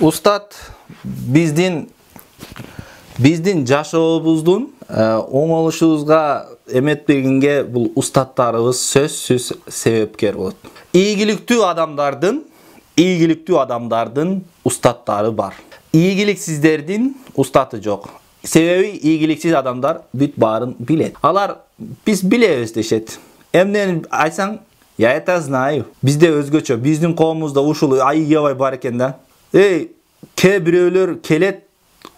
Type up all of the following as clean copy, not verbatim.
Ustad bizdin жашообуздун оңолушубузга эмет бергенге бул устаттарыбыз сөзсүз себепкер болот. Ийгиликтүү адамдардын устаттары бар. Ийгиликсиздердин устаты жок. Себеби ийгиликсиз адамдар бүт баарын билет. Алар биз билебиз дешет. Эмнени айтсаң, я это знаю. Бизде өзгөчө, биздин коомубузда ушул айыбай бар экен да. Кээ бирөөлөр келет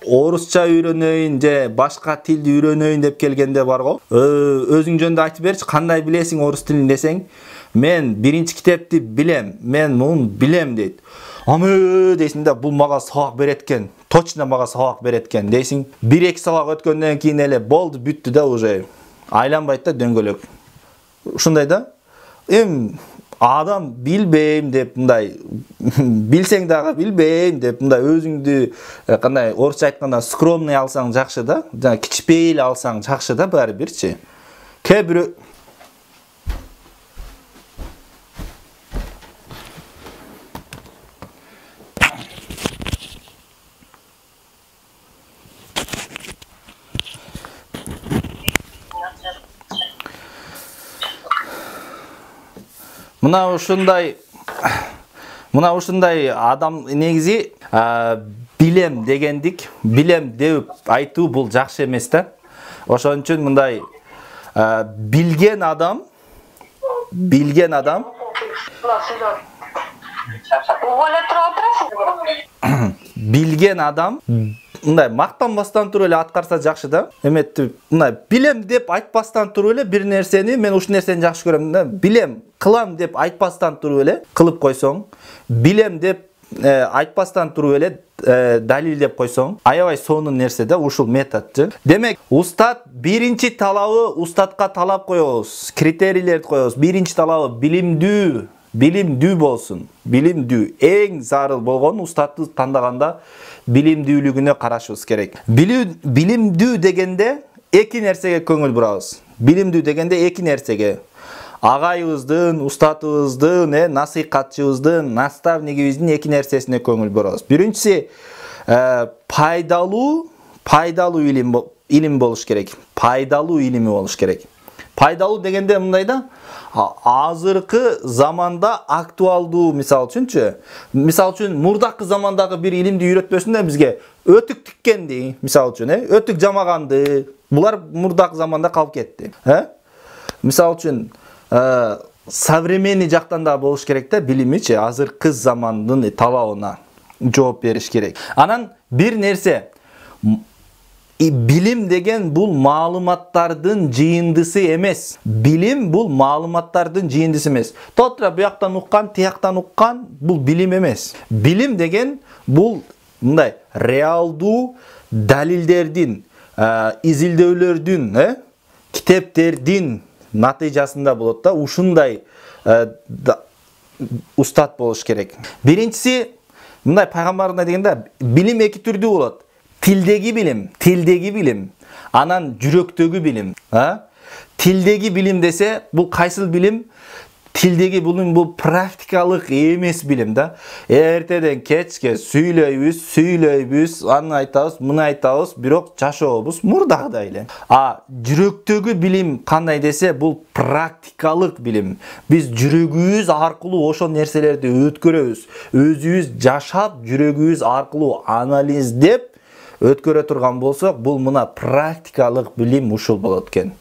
орусча үйрөнөйүн же башка тилди үйрөнөйүн деп келгенде бар го. Өзүң жөнүндө айтып берчи, кандай билесиң орус тилин десең, мен биринчи китепти билем, мен муну билем дейт. Амы дейсиң да, бул мага сабак берет экен. Точно мага сабак берет экен дейсиң. 1-2 сабак өткөндөн кийин эле болду, бүттү да уже. Айланбайт да дөңгөлөк. Ушундай да. Адам билбейм деп мындай билсең дагы билбейм деп мындай өзүңдү кандай орусча айтканда скромный алсаң жакшы да, жана кичпейил алсаң жакшы да баары бирчи. Кээ бирөө Мына ушундай адам негизи билем дегендик, билем деп айтуу бул жакшы эмес да. Ошон үчүн мындай билген адам мындай мактанбастан туруп эле аткарса жакшы да. Эметти мындай билем деп айтпастан туруп эле бир нерсени, мен ушул нерсени жакшы көрөм да, билем, кылам деп айтпастан туруп эле кылып койсоң, билем деп айтпастан туруп эле далилдеп койсоң, аябай сонун нерсе да ушул метод. Демек, устат биринчи талабы, устатка талап коебуз, критерийлерди коебуз. Биринчи талабы билимдүү болсун. Билимдүү эң зарыл болгон устатты тандаганда билимдүүлүгүнө карашыбыз керек. Билимдүү дегенде эки нерсеге көңүл бурабыз. Билимдүү дегенде эки нерсеге. Агайыбыздын, устатыбыздын, насыйкатчыбыздын, наставнигибиздин эки нерсесине көңүл бурабыз. Биринчиси пайдалуу илим болуш керек. Пайдалуу илими болуш керек. Пайдалуу дегенде мындай да, азыркы заманда актуалдуу, мисал үчүн мурдакы замандагы бир илимди үйрөтпөсүн да бизге өтүк тиккенди, мисал үчүн, өтүк жамаганды, булар мурдакы заманда калып кетти. Мисал үчүн современный жактан да болуш керек да билимичи, азыркы замандын талабына жооп бериш керек. Анан бир нерсе, билим деген бул маалыматтардын жыйындысы эмес. Билим бул маалыматтардын жыйындысы эмес. Тотра буяктан уккан, тияктан уккан бул билим эмес. Билим деген бул мындай реалдуу далилдердин, изилдөөлөрдүн, китептердин натыйжасында болот да. Ушундай устат болуш керек. Биринчиси, мындай пайгамбарда дегенде билим эки түрдүү болот. Тилдеги билим, анан жүрөктөгү билим. Тилдеги билим десе, бул кайсыл билим? Тилдеги билим бул практикалык эмес билим да. Эртеден кечке сүйлөйбүз, аны айтабыз, муну айтабыз, бирок жашообуз мурдагыдай эле. Жүрөктөгү билим кандай десе, бул практикалык билим. Биз жүрөгүбүз аркылуу ошол нерселерди өткөрөбүз. Өзүбүз жашап, жүрөгүбүз аркылуу анализдеп өткөрө турган болсок, бул мына практикалык билим ушул болот экен.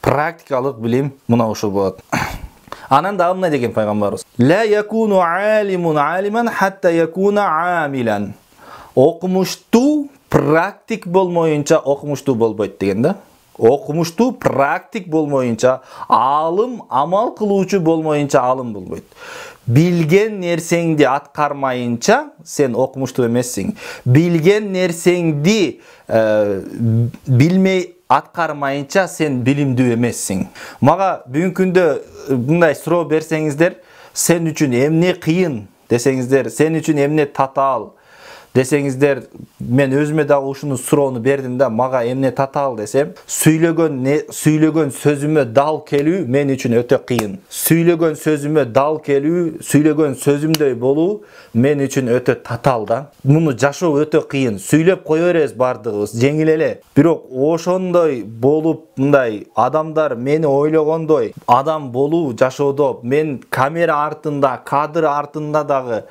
Практикалык билим мына ушул болот. Анан дагы мындай деген пайгамбарыбыз: "Ла якуну алимун алиман хатта якуна амилан." Окумуштуу практик болмоюнча окумуштуу болбойт деген да. Окумуштуу практик болмоюнча, алым амал кылуучу болмоюнча алым болбойт. Билген нерсеңди аткармайынча сен окумуштуу эмессиң. Билген нерсеңди билмей аткармайынча сен билимдүү эмессиң. Мага бүгүнкү күндө мындай суроо берсеңиздер, сен үчүн эмне кыйын десеңиздер, сен үчүн эмне татаал desеңиздер, мен өзüme дагы ушуну суроону бердим да, мага эмне татаал десем, сүйлөгөн сөзүмө дал келүү мен үчүн өтө кыйын. Сүйлөгөн сөзүмө дал келүү, сүйлөгөн сөзүмдөй болуу мен үчүн өтө татаал да. Муну жашоо өтө кыйын. Сүйлөп кое беребиз бардыгыбыз, жеңил эле. Бирок ошондой болуп, мындай адамдар мени ойлогондой адам болуу жашоодо, мен камера артында, кадр артында дагы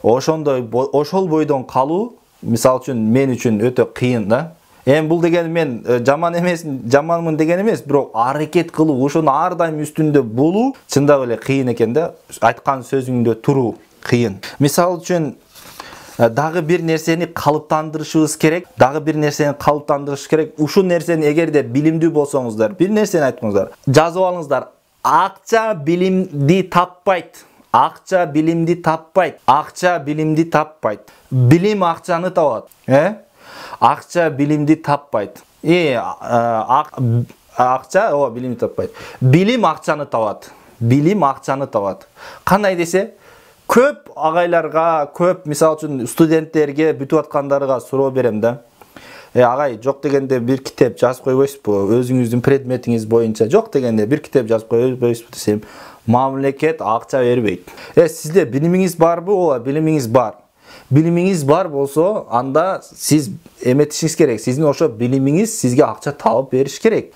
ошол бойдон калуу, мисалы үчүн мен үчүн өтө кыйын да. Бул деген мен жаманмын деген эмес, бирок аракет кылуу, ошону ар дайым үстүндө болуу чындап эле кыйын экен да. Айткан сөзүңдө туруу кыйын. Мисалы үчүн дагы бир нерсени калыптандырышыбыз керек. Ушул нерсени эгерде билимдүү болсоңуздар, бир нерсени айткыңыздар. Жазып алыңыздар. Акча билимди таппайт. Акча билимди таппайт. Билим акчаны табат. Акча билимди таппайт. Акча билимди таппайт. Билим акчаны табат. Кандай десе, көп агайларга, көп мисалы үчүн студенттерге, бүтүп аткандарга суроо берем да. Агай, жок дегенде бир китеп жазып койбойсузбу? Өзүңүздүн предметиңиз боюнча жок дегенде бир китеп жазып койбойсузбу десем, мамлекет акча бербейт. Сизде билимиңиз барбы? Ооба, билимиңиз бар. Билимиңиз бар болсо, анда сиз эметишиңиз керек. Сиздин ошо билимиңиз сизге акча табып бериш керек.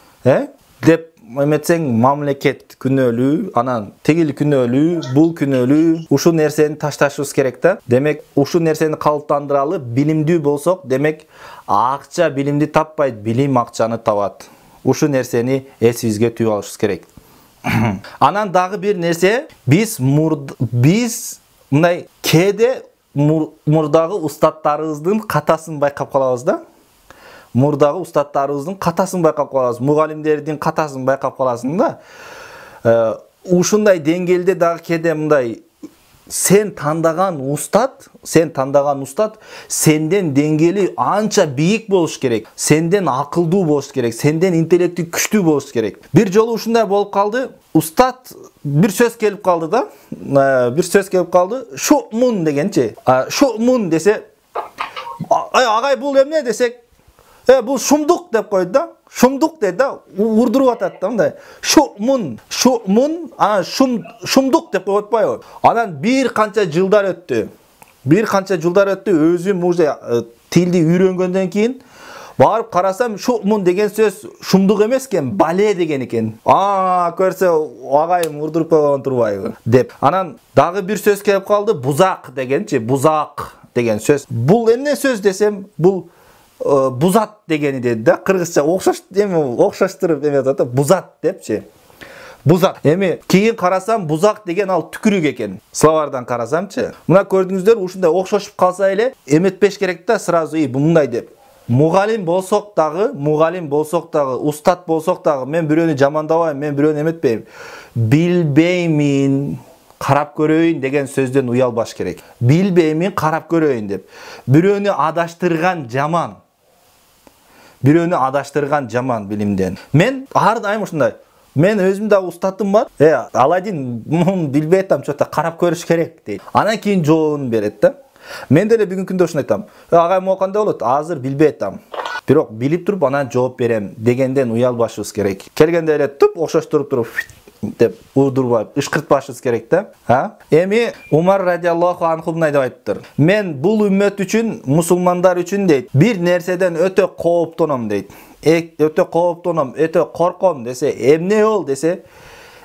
Деп эметсең, мамлекет күнөөлүү, анан тегил күнөөлүү, бул күнөөлүү, ушул нерсени ташташыбыз керек да. Демек, ушул нерсени калыптандыралы, билимдүү болсок, демек, акча билимди таппайт, билим акчаны табат. Ушул нерсени эсибизге түйүп алышыбыз керек. Анан дагы бир нерсе, биз мындай кээде мурдагы устаттарыбыздын катасын байкап калабыз да. Мугалимдердин катасын байкап каласың да. Ушундай деңгээлде дагы кээде мындай сен тандаган устат сенден деңгээли анча бийик болуш керек. Сенден акылдуу болуш керек, сенден интеллекти күчтүү болуш керек. Бир жолу ушундай болуп калды. Устат бир сөз келип калды да. Шумун дегенчи. Шумун десе, агай бул эмне десек, бул шумдук деп койду да. Шумдук дейт да, урдуруп атат да мындай. Шумун, шумдук деп коюп атпайбы? Анан бир канча жылдар өттү. Өзүм уже тилди үйрөнгөндөн кийин барып карасам, шумун деген сөз шумдук эмес экен, бале деген экен. Көрсө агайым урдуруп койгон турбайбы деп. Анан дагы бир сөз келип калды, бузак дегенчи, бузак деген сөз. Бул эмне сөз десем, бул бузат дегени деди да. Кыргызча окшоштуруп атат, бузат депчи. Бузак. Кийин карасам, бузак деген ал түкүрүк экен. Словардан карасамчы. Мына көрдүңүздөр, ушундай окшошуп калса эле эметпеш керек да, сразу мындай деп. Мугалим болсок дагы, устат болсок дагы, мен бирөөнү жамандабайм, мен бирөөнү эметпейм. Билбеймин, карап көрөйүн деген сөздөн уялбаш керек. Билбеймин, карап көрөйүн деп. Бирөөнү адаштырган жаман билимден. Мен ар дайым ушундай. Мен өзүм дагы устатым бар. Аладин, мун билбей атам, чота карап көрүш керек дейт. Анан кийин жообун берет да. Мен деле бүгүнкү күндө ушуну айтам. Агай, могу кандай болот? Азыр билбей атам. Бирок билип туруп анан жооп берем дегенден уялбашыбыз керек. Келгенде эле окшоштуруп туруп деп урдурбайып, ышкыртпашыбыз керек да. Умар радиаллаху анху мындай деп айтыптыр. Мен бул үммөт үчүн, мусулмандар үчүн дейт, бир нерседен өтө кооптоном дейт. Өтө корком десе, эмне ол десе,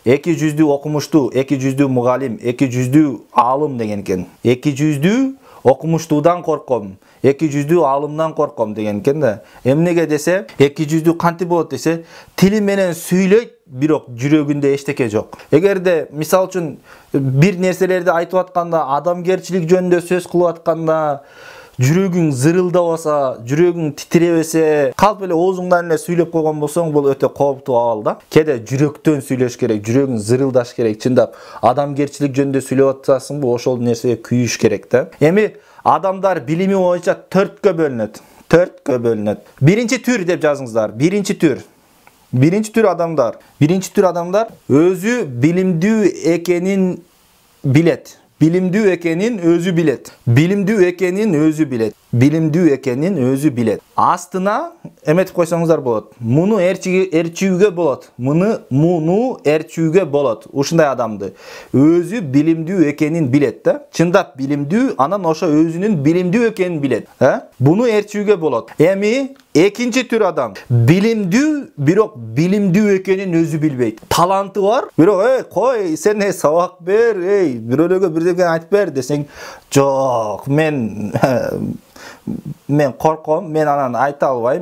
эки жүздүү окумуштуу, эки жүздүү мугалим, эки жүздүү алым деген экен. Эки жүздүү окумуштуудан корком, эки жүздүү алымдан корком деген экен да. Эмнеге десе, эки жүздүү кантип болот десе, тили менен сүйлөйт, бирок жүрөгүндө эчтеке жок. Эгерде мисал үчүн бир нерселерди айтып атканда, адамгерчилик жөнүндө сөз кылып атканда, жүрөгүң зырылдабаса, жүрөгүң титиребесе, калп эле оозуңдан эле сүйлөп койгон болсоң, бул өтө кооптуу абал да. Кээде жүрөктөн сүйлөш керек, жүрөгүң зырылдаш керек, чындап адамгерчилик жөнүндө сүйлөп атсаң, ошол нерсеге күйүш керек да. Адамдар билими боюнча 4кө бөлүнөт. Биринчи түр деп жазыңыздар. Биринчи түр адамдар өзү билимдүү экенин билет. bilimdүү экенин өзү билет. Bilimdүү экенин өзү билет. Bilimdүү экенин өзү билет. Астына эметип койсоңуздар болот. Муну ээрчүүгө болот. Муну ээрчүүгө болот. Ушундай адамды өзү билимдүү экенин билет да. Чындап билимдүү, анан ошо өзүнүн билимдүү экенин билет. Буну ээрчүүгө болот. Эми экинчи түр адам билимдүү, бирок билимдүү экенин өзү билбейт. Таланты бар, бирок кой, сен сабак бер, бирөөлөргө бирдеке айтып бер десең, жок, мен корком, мен анан айта албайм,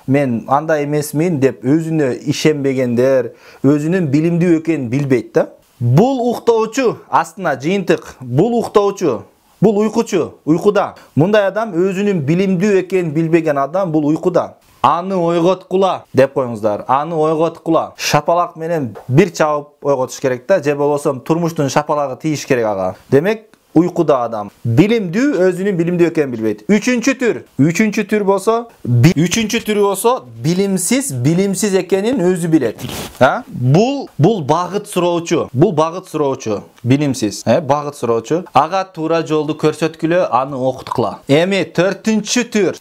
мен андай эмесмин деп өзүнө ишенбегендер, өзүнүн билимдүү экенин билбейт да. Бул уктоочу, астына жыйынтык, бул уктоочу, бул уйкучу, уйкуда. Мындай адам өзүнүн билимдүү экенин билбеген адам бул уйкуда. Аны ойготкула деп коюңуздар. Аны ойготкула. Шапалак менен бир чабып ойготуш керек да, же болбосо турмуштун шапалагы тийиш керек ага. Демек уйкуда адам. Билимдүү, өзүнүн билимдүү экенин билбейт. Үчүнчү түр болсо билимсиз экенин өзү билет. Бул багыт суроочу. Билимсиз, багыт суроочу. Ага туура жолду көрсөткүлө, аны окуткула. Эми 4-чү түр,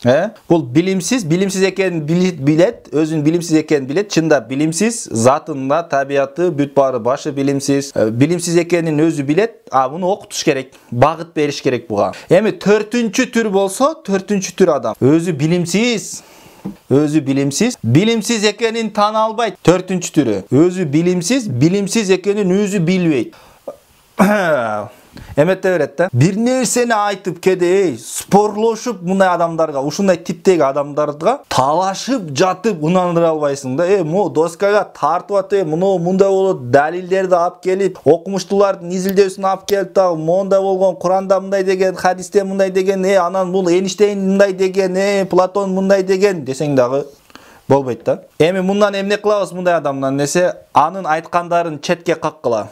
бул билимсиз экенин билет, өзүнүн билимсиз экенин билет. Чындап билимсиз, затында, табияты, бүт баары башы билимсиз. Билимсиз экенин өзү билет, муну окутуш керек. Багыт бериш керек буга. Эми 4-чү түр болсо, 4-чү түр адам өзү билимсиз экенин тана албайт. 4-чү түрү өзү билимсиз экенин өзү билбейт. Эмете берет да. Бир нерсени айтып кеде, спорлошуп мындай адамдарга, ушундай типтеги адамдарга талашып жатып ынандыра албайсың да. Му доскага тартып атып, мындай болот, далилдерди алып келип, окумуштуулардын изилдөөсүн алып келип, дагы мондай болгон, Куранда мындай деген, хадисте мындай деген, анан бул Эйнштейн мындай деген, Платон мындай деген десең дагы болбойт да. Эми мындан эмне кылабыз мындай адамдан десе, анын айткандарын четке каккыла.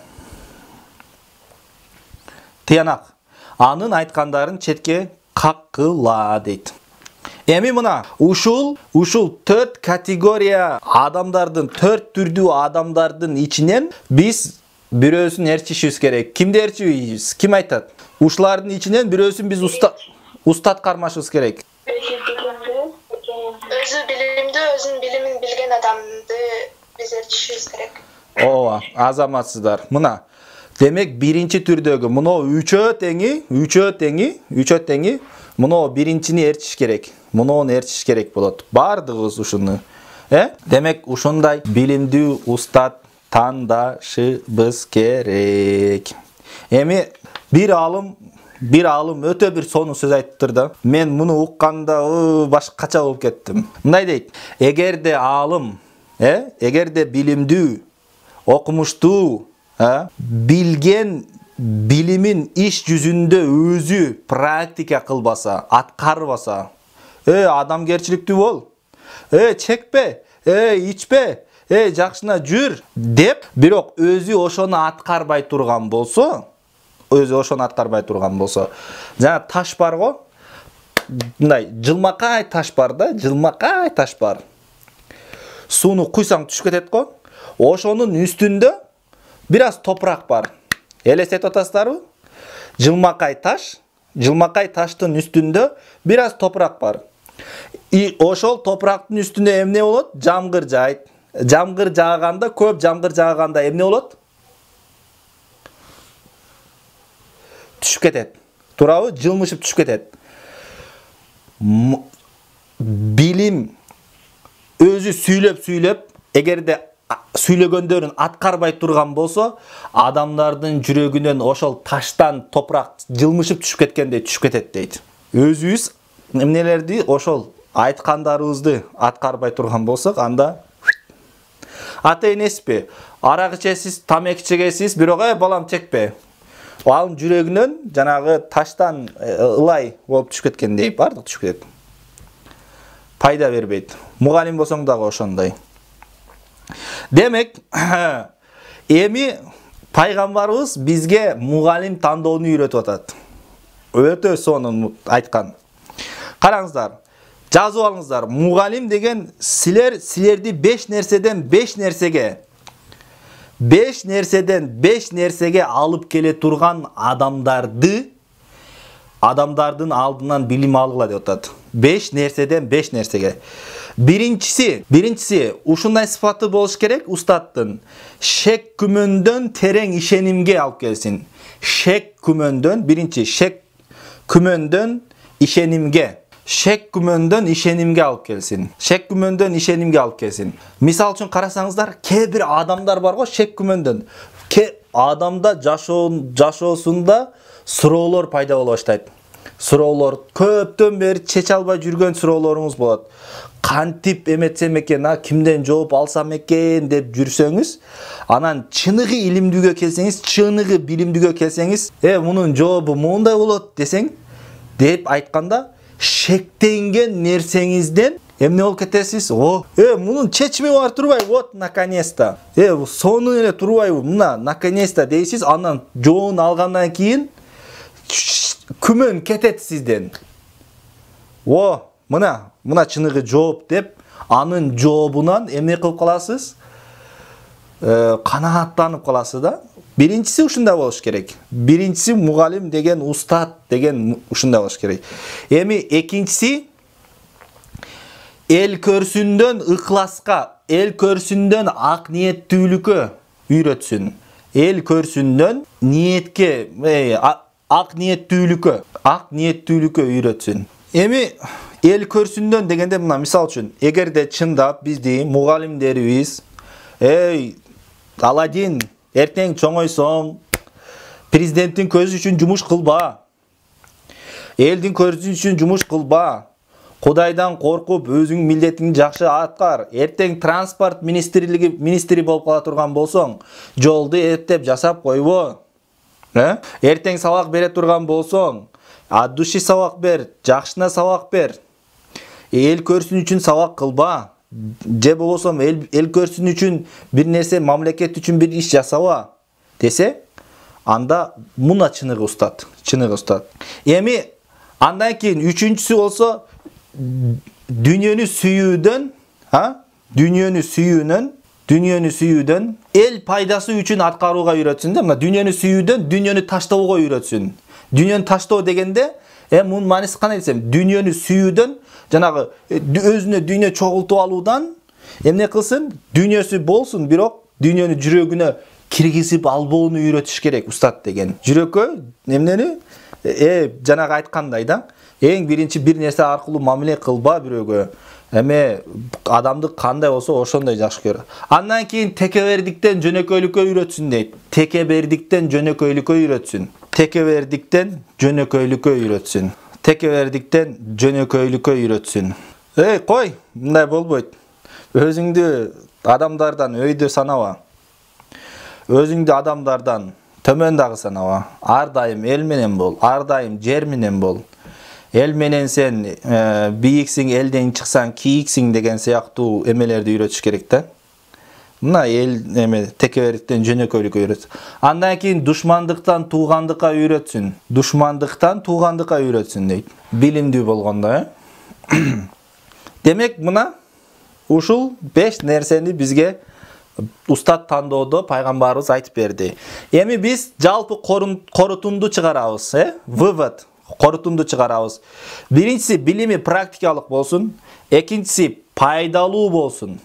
Тыянак. Анын айткандарын четке каккыла дейт. Эми мына ушул 4 категория адамдардын, 4 түрдүү адамдардын ичинен биз бирөөсүн ээрчишибиз керек. Кимди ээрчибиз? Ким айтат? Ушулардын ичинен бирөөсүн биз устат кармашыбыз керек. Өзү билимдүү, өзүнүн билимин билген адамды биз ээрчишибиз керек. Ооба, азаматсыздар. Мына демек биринчи түрдөгү мына үчөө теңи, мына биринчини ээрчиш керек. Муну ээрчиш керек болот. Бардыгыбыз ушуну. Демек ушундай билимдүү устат тандашыбыз керек. Эми бир алым өтө бир сонун сөз айтыптыр да. Мен муну укканда башкача болуп кеттим. Мындай дейт: эгерде алым, эгерде билимдүү, окумуштуу, билген билимин иш жүзүндө өзү практика кылбаса, аткарбаса, адамгерчиликтүү бол, чекпе, ичпе, жакшына жүр деп, бирок өзү ошону аткарбай турган болсо, жана таш бар го, мындай жылмакай таш бар да, жылмакай таш бар. Сууну куйсаң түшүп кетет го. Ошонун үстүндө бир аз топурак бар. Элестетип атасыздарбы? Жылмакай таштын үстүндө бир аз топурак бар. Ошол топурактын үстүнө эмне болот? Жамгыр жайт. Жамгыр жааганда, көп жамгыр жааганда эмне болот? Түшүп кетет. Туурабы? Жылмышып түшүп кетет. Билим өзү сүйлөп, эгерде сүйлөгөндөрүн аткарбай турган болсо, адамдардын жүрөгүнөн ошол таштан топурак жылмышып түшүп кеткендей түшүп кетет дейт. Өзүбүз эмнелерди ошол айткандарыбызды аткарбай турган болсок, анда ата энесизби, арак ичесиз, тамеки чегесиз, бирок балам чекпе. Анын жүрөгүнөн жанагы таштан ылай болуп түшүп кеткендей бардык түшүп кетет. Пайда бербейт. Мугалим болсоң дагы ошондой. Демек, эми пайгамбарыбыз бизге мугалим тандоону үйрөтүп атат. Өтө сонун айткан. Караңыздар, жазып алыңыздар. Мугалим деген силерди 5 нерседен 5 нерсеге 5 nerseden 5 nersege alıp kele turgan adamdardın aldından bilim algıla деп атат. 5 nerseden 5 nersege. Birincisi ушундай sıfatı болуш керек ustattın. Şek kümöndön tereң işenimge alıp gelsin. Şek kümöndön işenimge. Şek kümöndön işenimge alıp gelsin. Şek kümöndön işenimge alıp gelsin. Misal üçün karasaңыздар, bir adamlar бар го şek kümöndön. Adamda жашоосунда суроолор пайда боло баштайт. Суроолор көптөн бери чече албай жүргөн суроолоруңуз болот. Кантип эметсем экен, кимден жооп алсам экен деп жүрсөңүз, анан чыныгы илимдүүгө келсеңиз, чыныгы билимдүүгө келсеңиз, мунун жообу мындай болот десең, деп айтканда шектенген нерсеңизден эмне болуп кетесиз? Мунун чечими бар турбай, вот наконец-то. Сону эле турбайбы, мына наконец-то дейсиз, анан жообун алгандан кийин күмөн кетет сизден. Мына чыныгы жооп деп, анын жообунан эмне кылып каласыз? Канааттанып каласыз да. Биринчиси ушундай болуш керек. Биринчиси мугалим деген, устат деген ушундай болуш керек. Эми экинчиси эл көрсүндөн ыкласка, эл көрсүндөн ак ниеттүүлүккө үйрөтсүн. Эл көрсүндөн ниетке, ак ниеттүүлүккө үйрөтсүн. Эми эл көрсүндөн дегенде мына мисал үчүн, эгерде чындап бизди мугалимдерибиз, Аладдин, эртең чоңойсоң, президенттин көзү үчүн жумуш кылба. Элдин көзү үчүн жумуш кылба. Кудайдан коркуп, өзүң милдетиңди жакшы аткар. Эртең транспорт министри болуп кала турган болсоң, жолду эптеп жасап койбо. Эртең сабак бере турган болсоң, от души сабак бер, жакшына сабак бер. Эл көрсүн үчүн сабак кылба. Же болбосо эл көрсүн үчүн бир нерсе, мамлекет үчүн бир иш жасаба десе, анда муна чыныгы устат. Эми андан кийин үчүнчүсү болсо дүйнөнү сүйүүдөн эл пайдасы үчүн аткарууга үйрөтсүн да. Мына дүйнөнү сүйүүдөн дүйнөнү таштоого үйрөтсүн. Дүйнөнү таштоо дегенде, мунун мааниси кандай десем, дүйнөнү сүйүүдөн жанагы өзүнө дүйнө чогултуп алуудан эмне кылсын? Дүйнөсү болсун, бирок дүйнөнү жүрөгүнө киргизип албоону үйрөтүш керек устат деген. Жүрөккө эмнени? Жанагы айткандай да, эң биринчи бир нерсе аркылуу мамиле кылба бирөөгө. Эме адамды кандай болсо ошондой жакшы көр. Андан кийин текебердиктен жөнөкөйлүккө үйрөтсүн дейт. Текебердиктен жөнөкөйлүккө үйрөтсүн. Кой, мындай болбойт. Өзүңдү адамдардан өйдө санаба. Өзүңдү адамдардан төмөн дагы санаба. Ар дайым эл менен бол, ар дайым жер менен бол. Эл менен сен бийиксиң, элден чыксаң кийиксиң деген сыяктуу эмелерди үйрөтүш керек да. Мына эл текебердиктен жөнөкөйлүккө үйрөтсүн. Андан кийин душмандыктан туугандыкка үйрөтсүн дейт. Билимдүү болгондо, Демек мына ушул 5 нерсени бизге устат тандоодо пайгамбарыбыз айтып берди. Эми биз жалпы корутунду чыгарабыз, вывод, корутунду чыгарабыз. Биринчиси билими практикалык болсун, экинчиси пайдалуу болсун.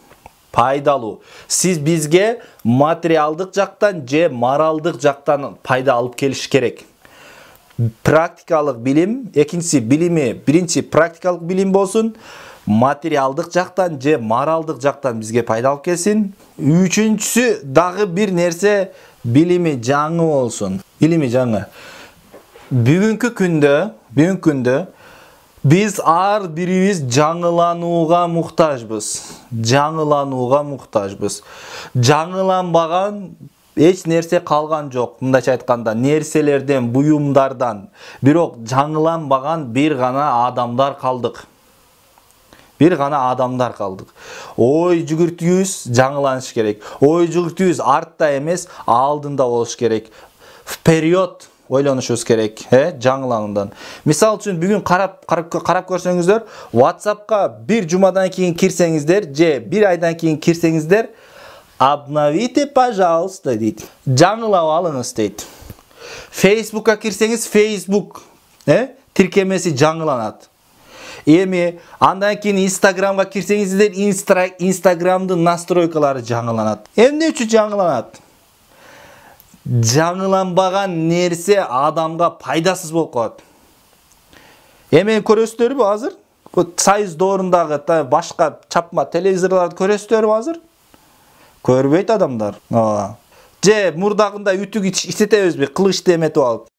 Пайдалуу. Сиз бизге материалдык жактан же моралдык жактан пайда алып келиш керек. Практикалык билим, экинчиси билими, биринчи практикалык билим болсун, материалдык жактан же моралдык жактан бизге пайда алып келсин. Үчүнчүсү дагы бир нерсе, билими жаңы болсун. Билими жаңы. Бүгүнкү күндө биз ар бирибиз жаңыланууга муктажбыз. Жаңыланбаган эч нерсе калган жок. Мындайча айтканда, нерселерден, буюмдардан, бирок жаңыланбаган бир гана адамдар калдык. Ой жүгүртүүбүз жаңыланыш керек. Ой жүгүртүүбүз артта эмес, алдында болуш керек. Вперед ойлонушубуз керек, жаңылануудан. Мисал үчүн бүгүн карап көрсөңүздөр, WhatsApp'ка бир жумадан кийин кирсеңиздер, же бир айдан кийин кирсеңиздер, Обновите, пожалуйста дейді. Жаңылап алыңыз дейді. Facebook'a кірсеңіз Facebook тіркемесі жаңыланады. Эми андан кийин Instagram'га кирсеңиздер Instagram'дын настройкалары жаңыланат. Эмне үчүн жаңыланат? Жаңыланбаган нерсе адамга пайдасыз болуп калат. Эми көрөсүздөрбү азыр? Союз доорундагы башка чапма телевизорларды көрөсүздөрбү азыр? Көрбөйт адамдар. Же мурдагындай үтүк иштетебизби? Кылыч эметип алып.